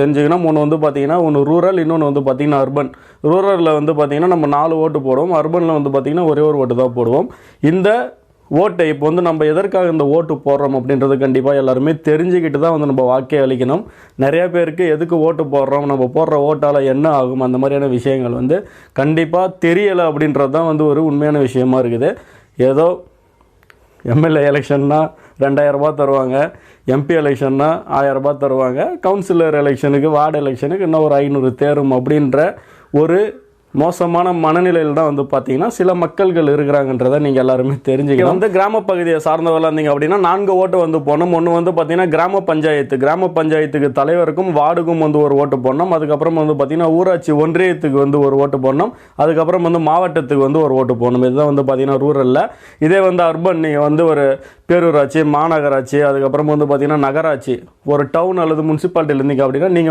தெரிஞ்சுக்கணும். ஒன்று வந்து பார்த்தீங்கன்னா ஒன்று ரூரல், இன்னொன்று வந்து பார்த்தீங்கன்னா அர்பன். ரூரலில் வந்து பார்த்தீங்கன்னா நம்ம 4 ஓட்டு போடுவோம், அர்பனில் வந்து பார்த்தீங்கன்னா ஒரே ஒரு ஓட்டு தான் போடுவோம். இந்த ஓட்டை இப்போ வந்து நம்ம எதற்காக இந்த ஓட்டு போடுறோம் அப்படின்றது கண்டிப்பாக எல்லாருமே தெரிஞ்சுக்கிட்டு தான் வந்து நம்ம வாக்கே அளிக்கணும். நிறைய பேருக்கு எதுக்கு ஓட்டு போடுறோம், நம்ம போடுற ஓட்டால் என்ன ஆகும், அந்த மாதிரியான விஷயங்கள் வந்து கண்டிப்பாக தெரியலை அப்படின்றது தான் வந்து ஒரு உண்மையான விஷயமா இருக்குது. ஏதோ எம்எல்ஏ எலெக்ஷன்னா 2000 ரூபாய் தருவாங்க, எம்பி எலெக்ஷன்னா 1000 ரூபாய் தருவாங்க, கவுன்சிலர் எலெக்ஷனுக்கு, வார்டு எலெக்ஷனுக்கு இன்னும் ஒரு 500 தேரும் அப்படின்ற ஒரு மோசமான மனநிலையில் தான் வந்து பார்த்தீங்கன்னா சில மக்கள்கள் இருக்கிறாங்கன்றதை நீங்கள் எல்லாருமே தெரிஞ்சுக்கணும். வந்து கிராம பகுதியை சார்ந்தவர்களாக இருந்தீங்க அப்படின்னா 4 ஓட்டு வந்து போடணும். ஒன்று வந்து பார்த்தீங்கன்னா கிராம பஞ்சாயத்துக்கு தலைவருக்கும் வார்டுக்கும் வந்து ஒரு ஓட்டு போடணும். அதுக்கப்புறம் வந்து பார்த்தீங்கன்னா ஊராட்சி ஒன்றியத்துக்கு வந்து ஒரு ஓட்டு போடணும். அதுக்கப்புறம் வந்து மாவட்டத்துக்கு வந்து ஒரு ஓட்டு போடணும். இதுதான் வந்து பார்த்தீங்கன்னா ரூரலில். இதே வந்து அர்பன் நீங்கள் வந்து ஒரு பேரூராட்சி, மாநகராட்சி, அதுக்கப்புறம் வந்து பார்த்தீங்கன்னா நகராட்சி, ஒரு டவுன் அல்லது முனிசிபாலிட்டியில் இருந்தீங்க அப்படின்னா நீங்கள்